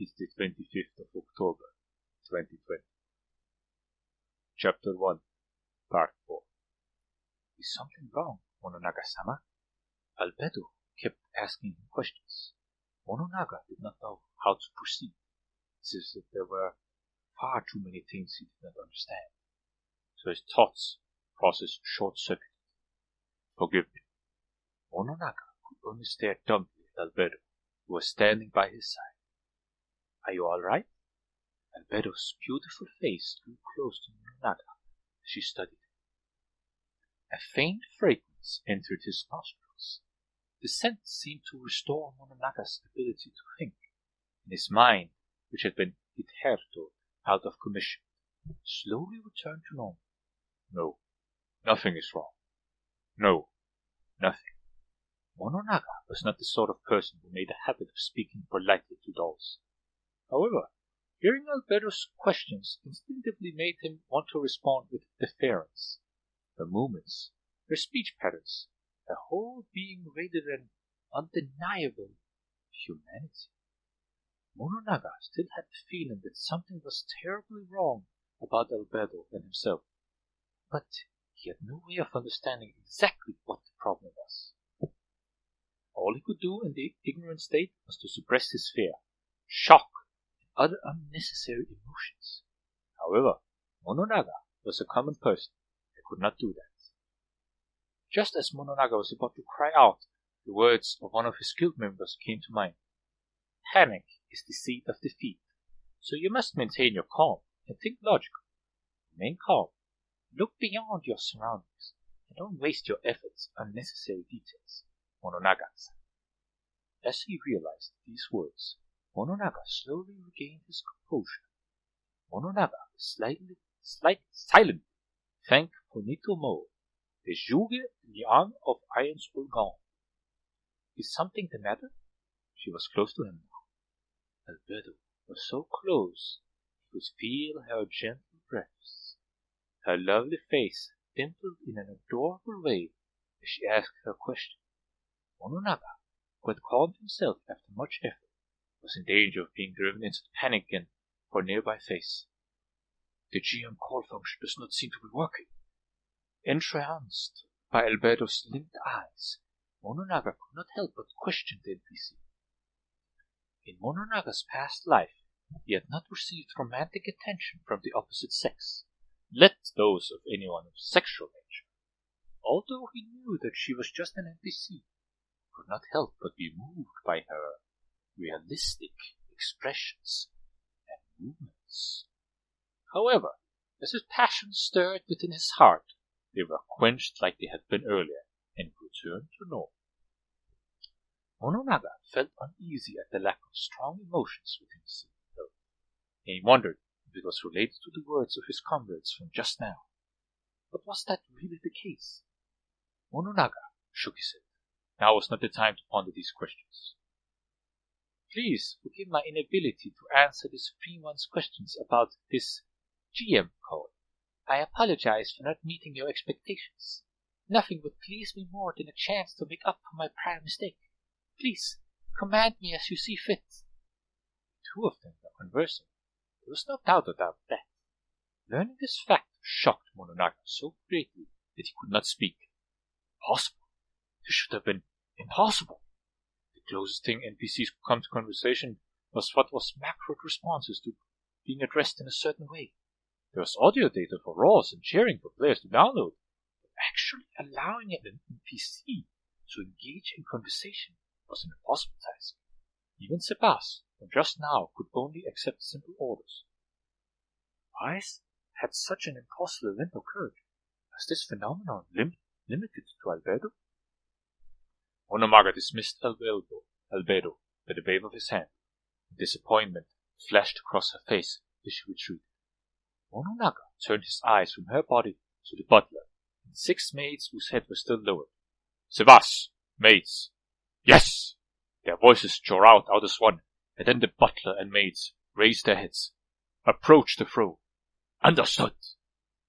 is the 25th of October, 2020. Chapter 1, Part 4. Is something wrong, Mononaga-sama? Albedo kept asking him questions. Mononaga did not know how to proceed, since there were far too many things he did not understand. So his thoughts processed short-circuited. Forgive me. Mononaga could only stare dumbly at Albedo, who was standing by his side. Are you all right? Albedo's beautiful face drew close to Mononaga as she studied him. A faint fragrance entered his nostrils. The scent seemed to restore Mononaga's ability to think, and his mind, which had been hitherto out of commission, slowly returned to normal. No, nothing is wrong. No, nothing. Mononaga was not the sort of person who made a habit of speaking politely to dolls. However, hearing Albedo's questions instinctively made him want to respond with deference. Her movements, her speech patterns, her whole being rated an undeniable humanity. Mononaga still had the feeling that something was terribly wrong about Albedo and himself, but he had no way of understanding exactly what the problem was. All he could do in the ignorant state was to suppress his fear, shock, and other unnecessary emotions. However, Mononaga was a common person and could not do that. Just as Mononaga was about to cry out, the words of one of his guild members came to mind. Panic is the seed of defeat, so you must maintain your calm and think logically. Remain calm, look beyond your surroundings, and don't waste your efforts on unnecessary details, Mononaga said. As he realized these words, Mononaga slowly regained his composure. Mononaga silently thanked Ponito Mo, the Zhuge Liang of Iron's Organ. Is something the matter? She was close to him now. Albedo was so close he could feel her gentle breaths. Her lovely face dimpled in an adorable way as she asked her question. Mononaga, who had calmed himself after much effort, was in danger of being driven into panic again for a nearby face. The GM call function does not seem to be working. Entranced by Albedo's limpid eyes, Mononaga could not help but question the NPC. In Mononaga's past life, he had not received romantic attention from the opposite sex, let those of anyone of sexual nature. Although he knew that she was just an NPC, he could not help but be moved by her realistic expressions and movements. However, as his passions stirred within his heart, they were quenched like they had been earlier, and returned to normal. Mononaga felt uneasy at the lack of strong emotions within himself, and he wondered if it was related to the words of his comrades from just now. But was that really the case? Mononaga shook his head. Now was not the time to ponder these questions. Please forgive my inability to answer the Supreme One's questions about this GM call. I apologize for not meeting your expectations. Nothing would please me more than a chance to make up for my prior mistake. Please, command me as you see fit. The two of them were conversing. There was no doubt about that. Learning this fact shocked Mononaga so greatly that he could not speak. Impossible. This should have been impossible. The closest thing NPCs could come to conversation was what was macro responses to being addressed in a certain way. There was audio data for roars and cheering for players to download, but actually allowing an NPC to engage in conversation was an impossible task. Even Sebas, who just now could only accept simple orders. Why had such an impossible event occurred? Was this phenomenon limited to Albedo? Mononaga dismissed Albedo with a wave of his hand. Disappointment flashed across her face as she retreated. Mononaga turned his eyes from her body to the butler and 6 maids whose head was still lowered. Sebas! Maids! Yes! Their voices tore out as one, and then the butler and maids raised their heads. Approach the throne. Understood!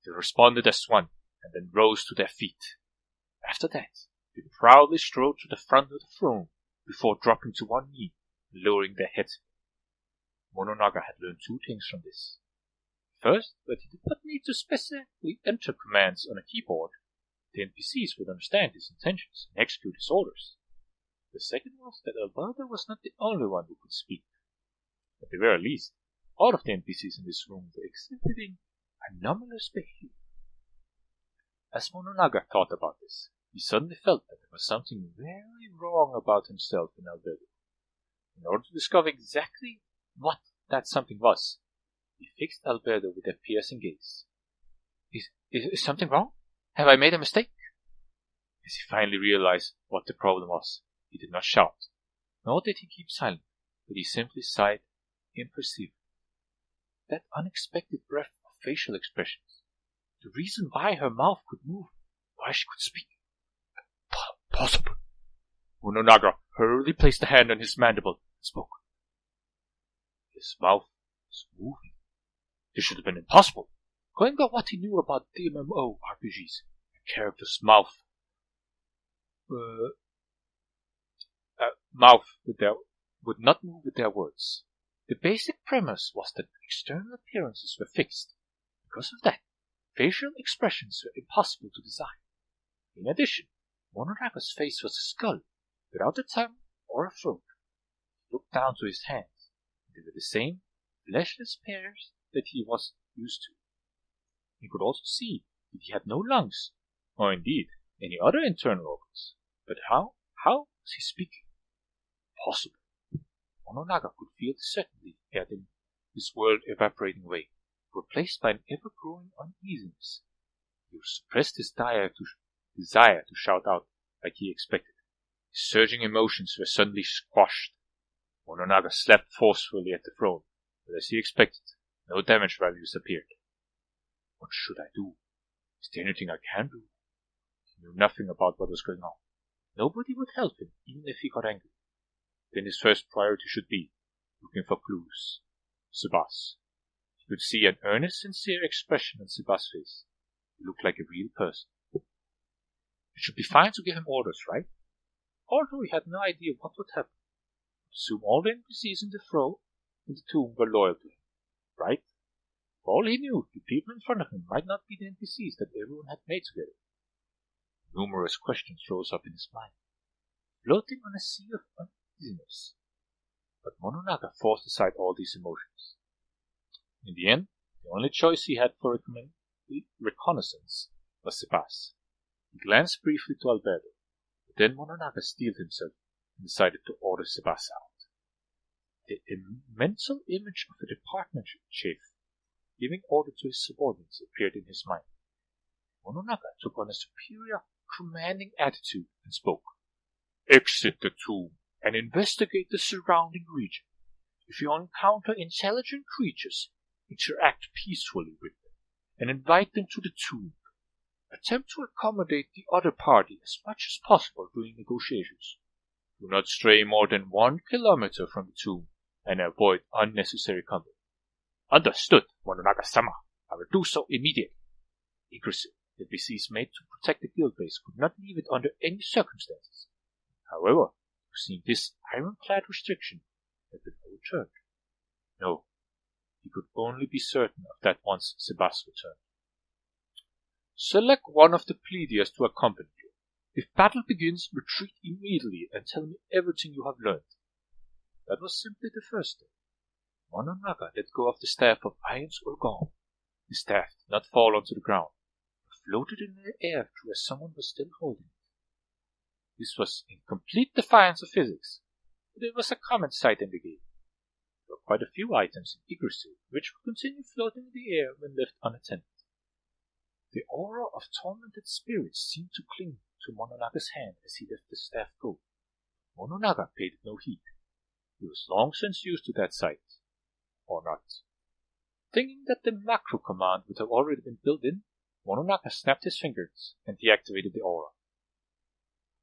They responded as one, and then rose to their feet. After that, they proudly strode to the front of the throne before dropping to one knee and lowering their heads. Mononaga had learned two things from this. First, that he did not need to specifically enter commands on a keyboard. The NPCs would understand his intentions and execute his orders. The second was that Alberto was not the only one who could speak. At the very least, all of the NPCs in this room were exhibiting anomalous behavior. As Mononaga thought about this, he suddenly felt that there was something very wrong about himself and Alberto. In order to discover exactly what that something was, he fixed Alberto with a piercing gaze. Is something wrong? Have I made a mistake? As he finally realized what the problem was, he did not shout, nor did he keep silent, but he simply sighed imperceptibly. That unexpected breath of facial expressions, the reason why her mouth could move, why she could speak. Possible. Mononaga hurriedly placed a hand on his mandible and spoke. His mouth was moving. This should have been impossible. Going by what he knew about DMMO RPGs, a character's mouth would not move with their words. The basic premise was that external appearances were fixed. Because of that, facial expressions were impossible to design. In addition, Mononaga's face was a skull, without a tongue or a throat. He looked down to his hands. They were the same fleshless pairs that he was used to. He could also see that he had no lungs, or indeed any other internal organs. But how was he speaking? Possible. Mononaga could feel the certainty he had in his world evaporating away, replaced by an ever-growing uneasiness. He suppressed his desire to shout out like he expected. His surging emotions were suddenly squashed. Mononaga slapped forcefully at the throne, but as he expected, no damage values appeared. What should I do? Is there anything I can do? He knew nothing about what was going on. Nobody would help him, even if he got angry. Then his first priority should be looking for clues. Sebas. He could see an earnest, sincere expression on Sebas' face. He looked like a real person. It should be fine to give him orders, right? Although he had no idea what would happen. Assume all the NPCs in the tomb were loyal to him, right? For all he knew, the people in front of him might not be the NPCs that everyone had made together. Numerous questions rose up in his mind, floating on a sea of uneasiness. But Mononaga forced aside all these emotions. In the end, the only choice he had for reconnaissance was Sebas. He glanced briefly to Alberto, but then Mononaga steeled himself and decided to order Sebas out. The mental image of a department chief giving order to his subordinates appeared in his mind. Mononaga took on a superior, commanding attitude and spoke. Exit the tomb and investigate the surrounding region. If you encounter intelligent creatures, interact peacefully with them and invite them to the tomb. Attempt to accommodate the other party as much as possible during negotiations. Do not stray more than 1 kilometer from the tomb and avoid unnecessary contact. Understood, Mononaga-sama. I will do so immediately. Aggressive NPCs made to protect the guild base could not leave it under any circumstances. However, foreseeing this ironclad restriction had been overturned. No, he could only be certain of that once Sebas returned. Select one of the plebeians to accompany you. If battle begins, retreat immediately and tell me everything you have learned. That was simply the first step. Mononaga let go of the staff of irons or gone. The staff did not fall onto the ground, but floated in the air through as someone was still holding it. This was in complete defiance of physics, but it was a common sight in the game. There were quite a few items in Yggdrasil which would continue floating in the air when left unattended. The aura of tormented spirits seemed to cling to Mononaga's hand as he let the staff go. Mononaga paid it no heed. He was long since used to that sight. Or not. Thinking that the macro command would have already been built in, Mononaga snapped his fingers and deactivated the aura.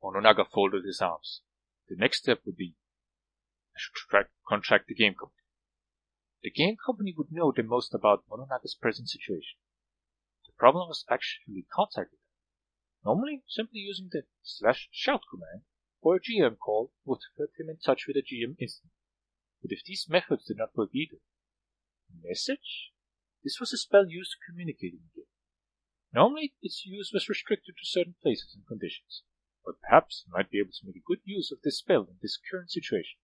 Mononaga folded his arms. The next step would be, I should contract the game company. The game company would know the most about Mononaga's present situation. The problem was actually contacting them. Normally, simply using the /shout command or a GM call would put him in touch with a GM instantly. But if these methods did not work either, message? This was a spell used to communicate in the game. Normally, its use was restricted to certain places and conditions, but perhaps you might be able to make a good use of this spell in this current situation.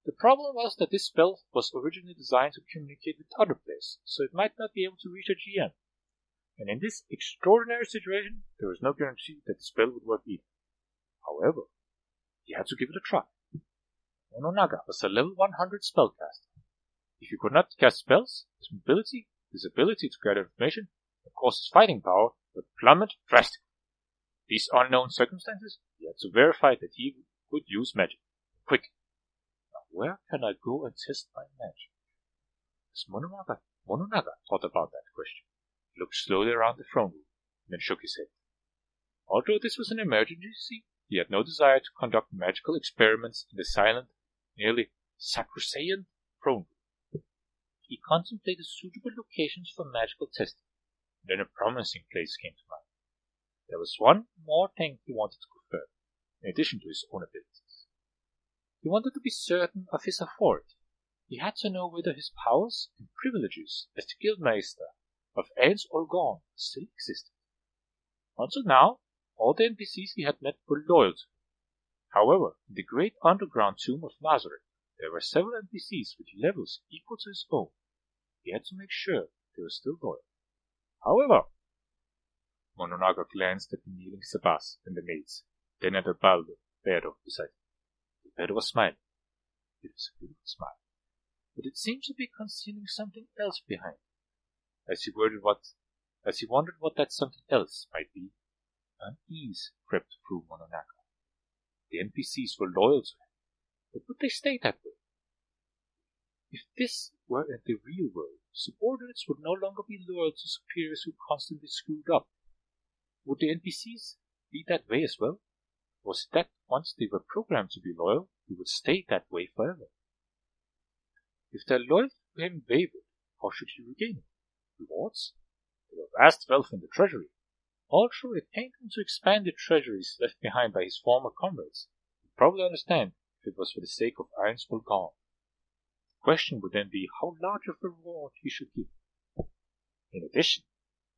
The problem was that this spell was originally designed to communicate with other players, so it might not be able to reach a GM. And in this extraordinary situation, there was no guarantee that the spell would work either. However, he had to give it a try. Mononaga was a level 100 spellcaster. If he could not cast spells, his ability to gather information, and cause his fighting power would plummet drastically. In these unknown circumstances, he had to verify that he could use magic quickly. Now, where can I go and test my magic? As Mononaga thought about that question, he looked slowly around the throne room, and then shook his head. Although this was an emergency, he had no desire to conduct magical experiments in the silent, nearly sacrosanct throne room. He contemplated suitable locations for magical testing, and then a promising place came to mind. There was one more thing he wanted to confirm, in addition to his own abilities. He wanted to be certain of his authority. He had to know whether his powers and privileges as the Guildmaster of Ains Olgorn still existed. Until now, all the NPCs he had met were loyal to him. However, in the great underground tomb of Nazareth, there were several NPCs with levels equal to his own. He had to make sure they were still loyal. However, Mononaga glanced at the kneeling Sebas and the maids, then at Alberto beside him. Alberto was smiling. It was a beautiful smile, but it seemed to be concealing something else behind. As he wondered what that something else might be, unease crept through Mononaga. The NPCs were loyal to him, but would they stay that way? If this were in the real world, subordinates would no longer be loyal to superiors who constantly screwed up. Would the NPCs be that way as well? Was it that once they were programmed to be loyal, they would stay that way forever? If their loyalty to him wavered, how should he regain it? Rewards? There were vast wealth in the treasury. Although it pained him to expand the treasuries left behind by his former comrades, he'd probably understand if it was for the sake of Ains Olgorn. The question would then be how large of a reward he should give. In addition,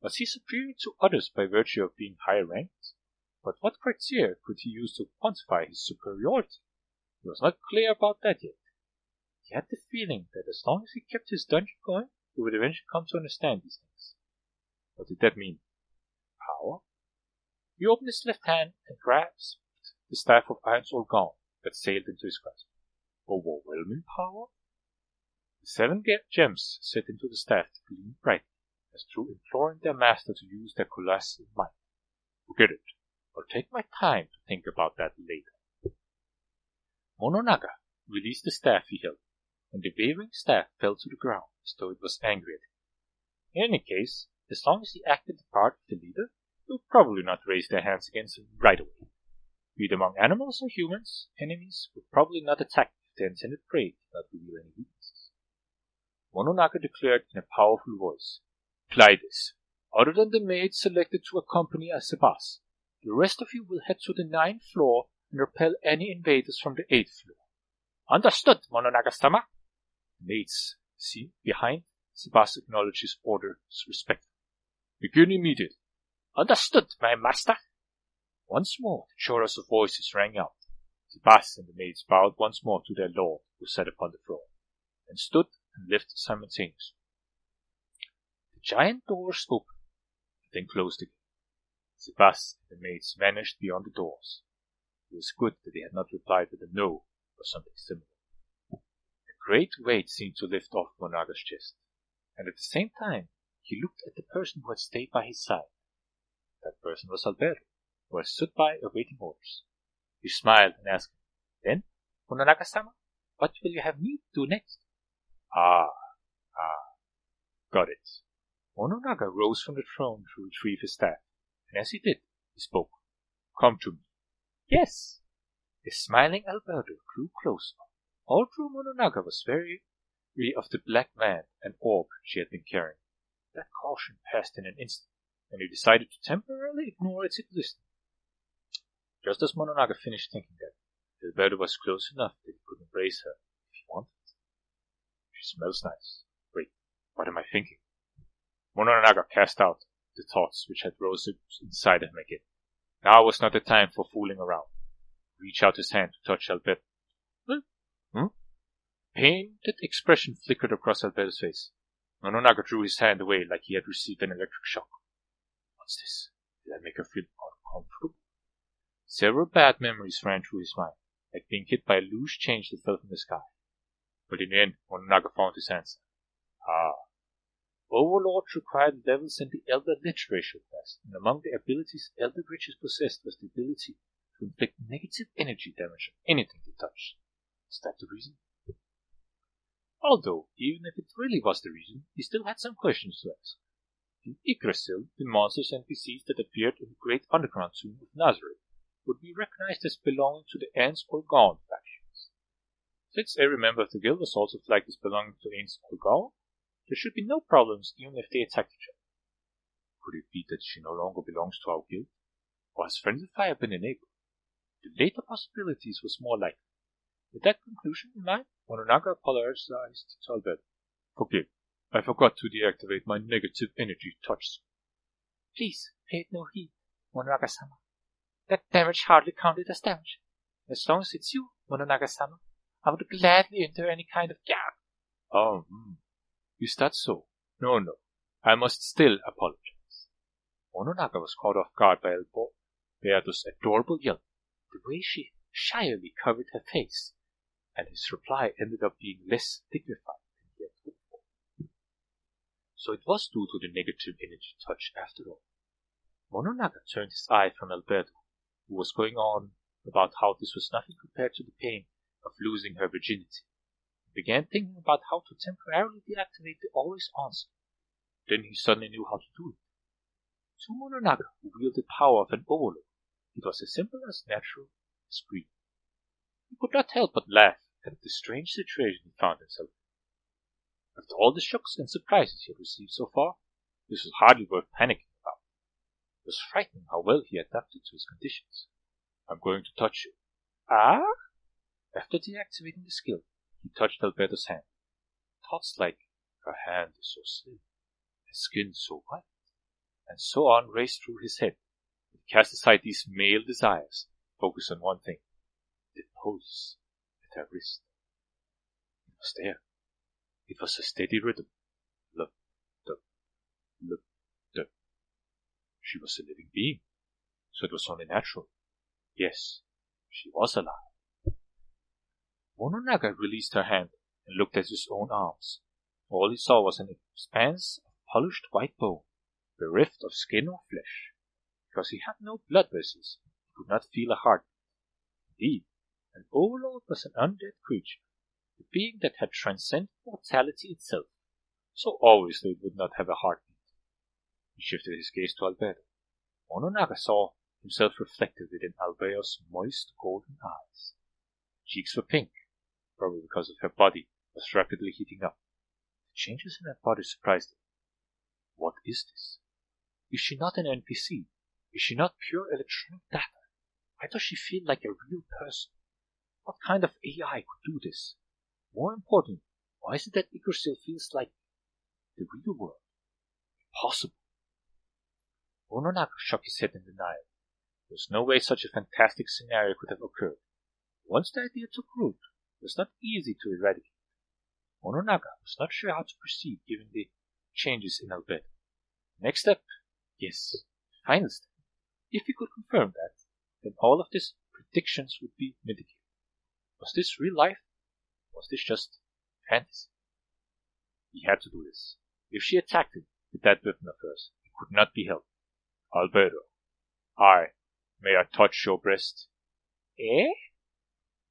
was he superior to others by virtue of being higher ranked? But what criteria could he use to quantify his superiority? He was not clear about that yet. He had the feeling that as long as he kept his dungeon going, he would eventually come to understand these things. What did that mean? Power? He opened his left hand and grasped the staff of Ains Olgorn that sailed into his grasp. Overwhelming power? The 7 gems set into the staff gleamed brightly, as though imploring their master to use their colossal might. Forget it. I'll take my time to think about that later. Mononaga released the staff he held, and the wavering staff fell to the ground as though it was angry at him. In any case, as long as he acted the part of the leader, they would probably not raise their hands against him right away. Be it among animals or humans, enemies would probably not attack if their intended prey did not reveal any weaknesses. Mononaga declared in a powerful voice, Pleiades, other than the maids selected to accompany Sebas, the rest of you will head to the 9th floor and repel any invaders from the 8th floor. Understood, Mononaga-sama. The maids, see, behind, Sebas acknowledged his orders respectfully. Begin immediately. Understood, my master. Once more the chorus of voices rang out. Sebas and the maids bowed once more to their lord, who sat upon the throne, and stood and lifted simultaneously. The giant doors opened, and then closed again. Sebas and the maids vanished beyond the doors. It was good that they had not replied with a no or something similar. A great weight seemed to lift off Monaga's chest, and at the same time he looked at the person who had stayed by his side. That person was Alberto, who had stood by awaiting orders. He smiled and asked him, Then, Mononaga-sama, what will you have me do next? Got it. Mononaga rose from the throne to retrieve his staff, and as he did, he spoke. Come to me. Yes. The smiling Alberto drew closer. Although Mononaga was wary of the black man and orb she had been carrying, that caution passed in an instant, and he decided to temporarily ignore its existence. Just as Mononaga finished thinking that, Alberto was close enough that he could embrace her if he wanted. smells nice. Wait, what am I thinking? Mononaga cast out the thoughts which had risen inside him again. Now was not the time for fooling around. Reach out his hand to touch Albedo. Pained expression flickered across Albedo's face. Mononaga drew his hand away like he had received an electric shock. What's this? Did I make her feel uncomfortable? Several bad memories ran through his mind, like being hit by a loose change that fell from the sky. But in the end, Mononaga found his answer. Overlord required levels in the Elder Lich ratio test, and among the abilities Elder Riches possessed was the ability to inflict negative energy damage on anything they touched. Is that the reason? Although, even if it really was the reason, he still had some questions to ask. In Yggdrasil, the monsters and NPCs that appeared in the great underground tomb of Nazareth would be recognized as belonging to the Ants Olgaun factions. Since every member of the guild was also flagged as belonging to Ants Olgaun, there should be no problems even if they attacked each other. Could it be that she no longer belongs to our guild? Or has Friendly Fire been enabled? The later possibilities was more likely. With that conclusion in mind, Mononaga apologized to Albedo. Forgive, I forgot to deactivate my negative energy touch. Please, pay it no heed, Mononaga-sama. That damage hardly counted as damage. As long as it's you, Mononaga-sama, I would gladly enter any kind of gap. Is that so? No. I must still apologize. Mononaga was caught off guard by Albedo's adorable yelp, the way she shyly covered her face, and his reply ended up being less dignified than he had hoped for. So it was due to the negative energy touch after all. Mononaga turned his eye from Albedo, who was going on about how this was nothing compared to the pain of losing her virginity, and began thinking about how to temporarily deactivate the always answer. Then he suddenly knew how to do it. To Mononaga, who wielded the power of an overlord, it was as simple as natural as breathing. He could not help but laugh at the strange situation he found himself in. After all the shocks and surprises he had received so far, this was hardly worth panicking about. It was frightening how well he adapted to his conditions. I'm going to touch you. After deactivating the skill, he touched Albedo's hand. Thoughts like, her hand is so slim, her skin so white, and so on raced through his head. He cast aside these male desires, focused on one thing, the pulse at her wrist. It was there. It was a steady rhythm. Lup, dup, lup, dup. She was a living being, so it was only natural. Yes, she was alive. Mononaga released her hand and looked at his own arms. All he saw was an expanse of polished white bone, bereft of skin or flesh. Because he had no blood vessels, he could not feel a heartbeat. Indeed, an Overlord was an undead creature, a being that had transcended mortality itself, so obviously it would not have a heartbeat. He shifted his gaze to Albedo. Mononaga saw himself reflected within Albedo's moist golden eyes. Her cheeks were pink, probably because of her body was rapidly heating up. The changes in her body surprised him. What is this? Is she not an NPC? Is she not pure electronic data? Why does she feel like a real person? What kind of AI could do this? More important, why is it that Yggdrasil feels like the real world? Impossible. Mononaga shook his head in denial. There was no way such a fantastic scenario could have occurred. Once the idea took root, it was not easy to eradicate. Mononaga was not sure how to proceed given the changes in Albedo. Next step? Yes, final step. If he could confirm that, then all of his predictions would be mitigated. Was this real life? Was this just fantasy? He had to do this. If she attacked him with that weapon of hers, it could not be helped. Albedo, may I touch your breast? Eh?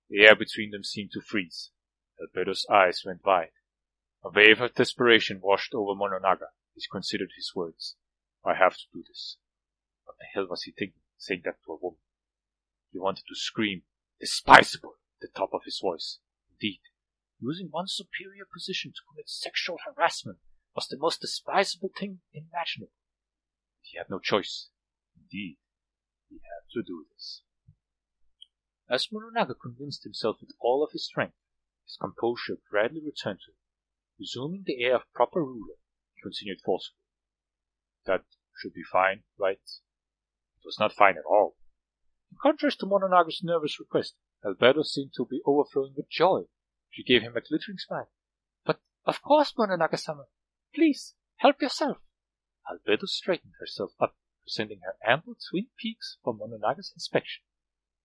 The air between them seemed to freeze. Albedo's eyes went wide. A wave of desperation washed over Mononaga as he considered his words. I have to do this. What the hell was he thinking, saying that to a woman? He wanted to scream, "Despicable!" at the top of his voice. Indeed, using one's superior position to commit sexual harassment was the most despicable thing imaginable. But he had no choice. Indeed, he had to do this. As Mononaga convinced himself with all of his strength, his composure gradually returned to him. Resuming the air of proper ruler, he continued forcefully. That should be fine, right? It was not fine at all. In contrast to Mononaga's nervous request, Alberto seemed to be overflowing with joy. She gave him a glittering smile. But of course, Mononaga-sama. Please, help yourself. Alberto straightened herself up, presenting her ample twin peaks for Mononaga's inspection.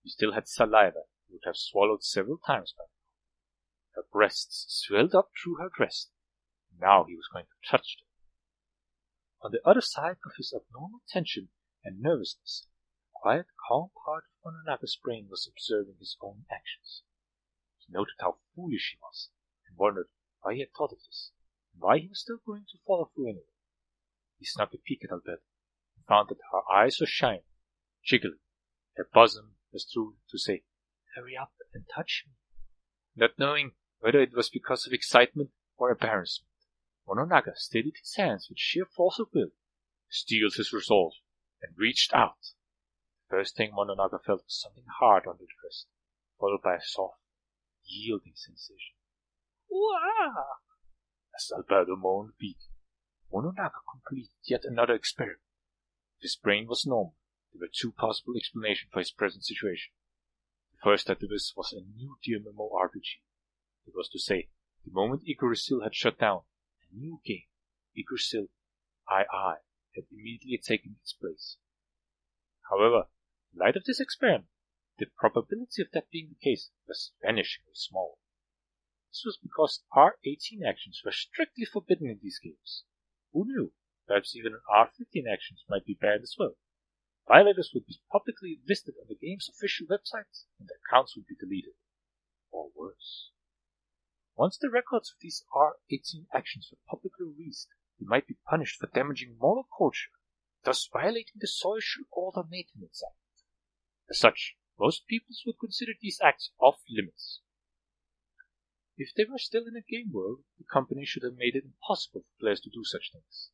She still had saliva he would have swallowed several times by now. Her breasts swelled up through her dress. Now he was going to touch them. On the other side of his abnormal tension and nervousness, the quiet, calm part of Mononaga's brain was observing his own actions. He noted how foolish he was, and wondered why he had thought of this, and why he was still going to follow through anyway. He snuck a peek at Alberto, and found that her eyes were shining, jiggling, her bosom as through to say, "Hurry up and touch me." Not knowing whether it was because of excitement or embarrassment, Mononaga steadied his hands with sheer force of will, steeled his resolve, and reached out. The first thing Mononaga felt was something hard under the breast, followed by a soft, yielding sensation. "Wah!" As Alberto moaned weakly, Mononaga completed yet another experiment. If his brain was normal, there were two possible explanations for his present situation. The first that this was a new DMMORPG. That was to say, the moment Igurusil had shut down, a new game, Igurusil II, had immediately taken its place. However, in light of this experiment, the probability of that being the case was vanishingly small. This was because R18 actions were strictly forbidden in these games. Who knew? Perhaps even R15 actions might be banned as well. Violators would be publicly listed on the game's official website, and their accounts would be deleted. Or worse. Once the records of these R18 actions were publicly released, they might be punished for damaging moral culture, thus violating the Social Order Maintenance Act. As such, most peoples would consider these acts off-limits. If they were still in a game world, the company should have made it impossible for players to do such things.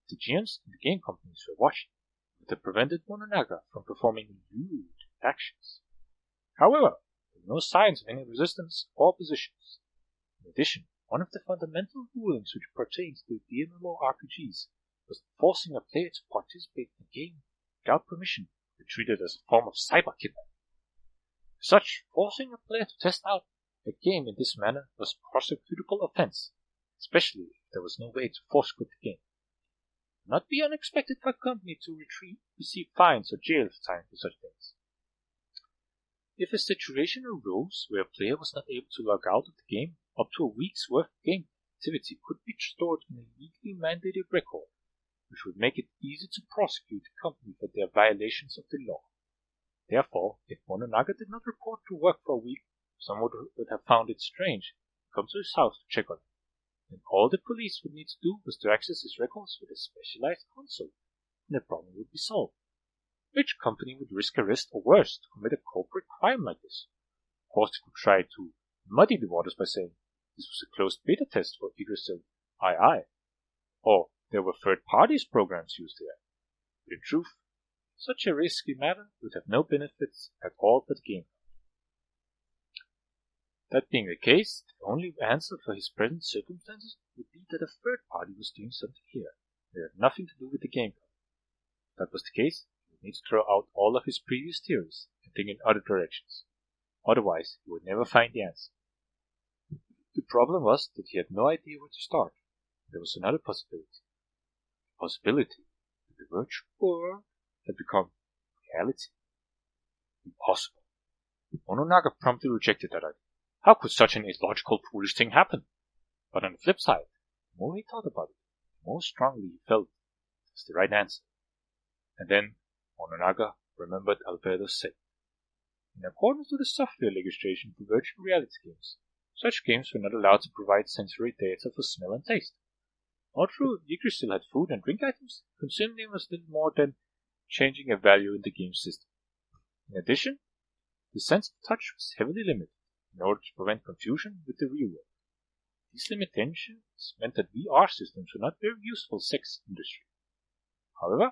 The GMs and the game companies were watching, but they prevented Mononaga from performing lewd actions. However, there were no signs of any resistance or oppositions. In addition, one of the fundamental rulings which pertains to DMMORPGs was that forcing a player to participate in a game without permission was treated as a form of cyber kidnapping. As such, forcing a player to test out a game in this manner was a prosecutable offense, especially if there was no way to force quit the game. It would not be unexpected for a company to receive fines or jail time for such things. If a situation arose where a player was not able to log out of the game, up to a week's worth of game activity could be stored in a legally mandated record, which would make it easy to prosecute the company for their violations of the law. Therefore, if Mononaga did not report to work for a week, someone would have found it strange to come to his house to check on him, and all the police would need to do was to access his records with a specialized console, and the problem would be solved. Which company would risk arrest or worse to commit a corporate crime like this? Of course, they could try to muddy the waters by saying this was a closed beta test for Igurusil II, or there were third parties programs used there. But in truth, such a risky matter would have no benefits at all for the game. That being the case, the only answer for his present circumstances would be that a third party was doing something here that had nothing to do with the game. If that was the case, he would need to throw out all of his previous theories and think in other directions. Otherwise, he would never find the answer. The problem was that he had no idea where to start. There was another possibility. The possibility that the virtual world had become reality. Impossible. Mononaga promptly rejected that idea. How could such an illogical, foolish thing happen? But on the flip side, the more he thought about it, the more strongly he felt it was the right answer. And then Mononaga remembered Alberto's say. In accordance with the software legislation for virtual reality games, such games were not allowed to provide sensory data for smell and taste. Although Igurusil had food and drink items, consuming them was little more than changing a value in the game system. In addition, the sense of touch was heavily limited in order to prevent confusion with the real world. These limitations meant that VR systems were not very useful sex industry. However,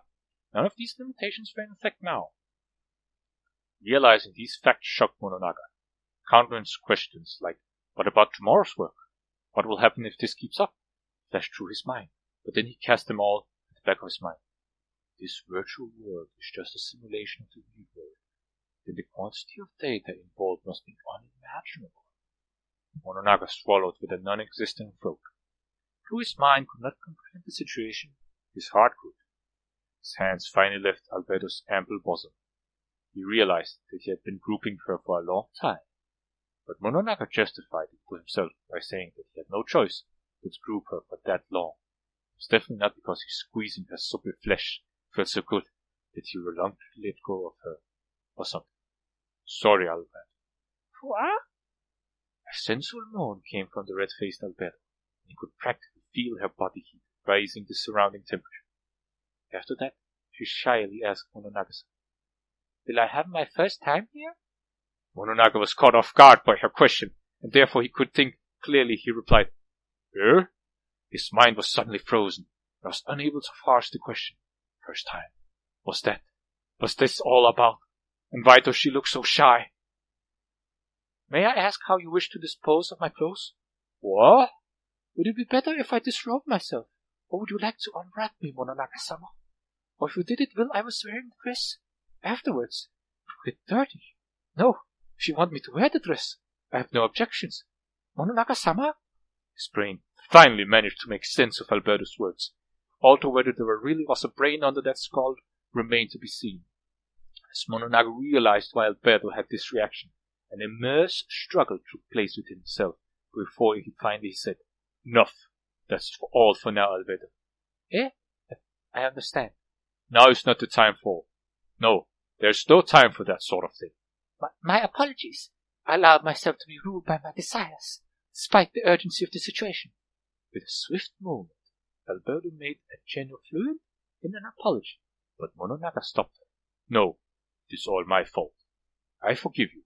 none of these limitations were in effect now. Realizing these facts shocked Mononaga, countering questions like, what about tomorrow's work? What will happen if this keeps up? Flashed through his mind, but then he cast them all at the back of his mind. This virtual world is just a simulation of the real world. Then the quantity of data involved must be unimaginable. Mononaga swallowed with a non-existent throat. Though his mind could not comprehend the situation, his heart could. His hands finally left Albedo's ample bosom. He realized that he had been grouping her for a long time, but Mononaga justified it to himself by saying that he had no choice but to group her for that long. It was definitely not because his squeezing her supple flesh felt so good that he reluctantly let go of her or something. Sorry, Albedo. What? A sensual moan came from the red-faced Albedo, and he could practically feel her body heat rising the surrounding temperature. After that, she shyly asked Mononaga-san, "Will I have my first time here?" Mononaga was caught off guard by her question, and therefore he could think clearly. He replied, "Here?" His mind was suddenly frozen. He was unable to parse the question. First time. Was this all about? And why does she look so shy? "May I ask how you wish to dispose of my clothes?" "What?" "Would it be better if I disrobe myself? Or would you like to unwrap me, Mononaga-sama? Or if you did it while I was wearing the dress? Afterwards, it would get dirty." "No, if you want me to wear the dress, I have no objections. Mononaga-sama?" His brain finally managed to make sense of Albedo's words, although whether there really was a brain under that skull remained to be seen. As Mononaga realized why Albedo had this reaction, an immense struggle took place within himself before he finally said, "Enough. That's all for now, Albedo." "Eh? I understand." "Now is not the time for... No, there's no time for that sort of thing." My apologies. I allowed myself to be ruled by my desires, despite the urgency of the situation." With a swift movement, Albedo made a genufluent in an apology, but Mononaga stopped her. "No, it is all my fault. I forgive you,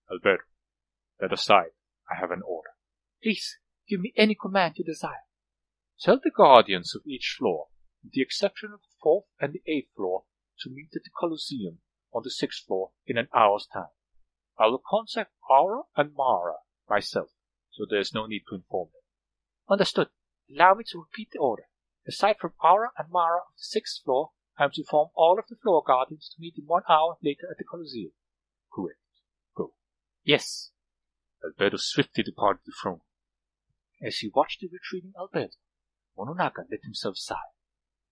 Albedo. That aside, I have an order." "Please, give me any command you desire." "Tell the guardians of each floor, with the exception of the 4th and the 8th floor, to meet at the Colosseum on the 6th floor in an hour's time. I will contact Aura and Mara myself, so there is no need to inform them." "Understood. Allow me to repeat the order. Aside from Aura and Mara of the 6th floor, I am to inform all of the floor guardians to meet in 1 hour later at the Colosseum." "Correct. Go." "Yes." Albedo swiftly departed the throne. As he watched the retreating Albedo, Mononaga let himself sigh,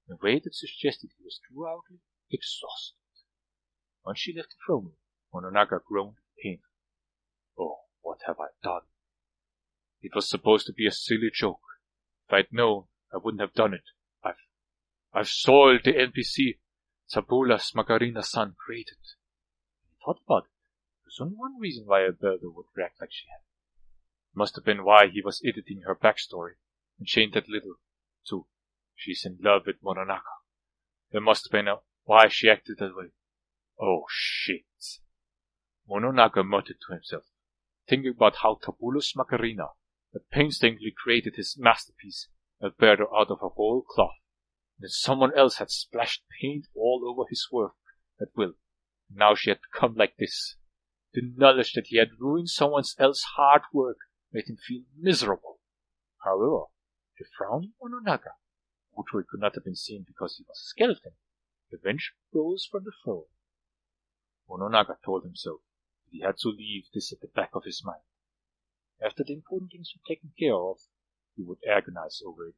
in a way that suggested he was throughout exhausted. Once she left the throne room, Mononaga groaned painfully. "Oh, what have I done? It was supposed to be a silly joke. If I'd known, I wouldn't have done it. I've soiled the NPC Tabulas Magarina-san created." He thought about it. There's only one reason why Albedo would react like she had. It must have been why he was editing her backstory and changed that little to "She's in love with Mononaga." There must have been why she acted that way. Oh shit. Mononaga muttered to himself, thinking about how Tabulus Macarina had painstakingly created his masterpiece, Albedo, out of a whole cloth, and that someone else had splashed paint all over his work at will. Now she had become like this. The knowledge that he had ruined someone else's hard work made him feel miserable. However, the frowning Mononaga, although he could not have been seen because he was a skeleton, eventually rose from the throne. Mononaga told himself that he had to leave this at the back of his mind. After the important things were taken care of, he would agonize over it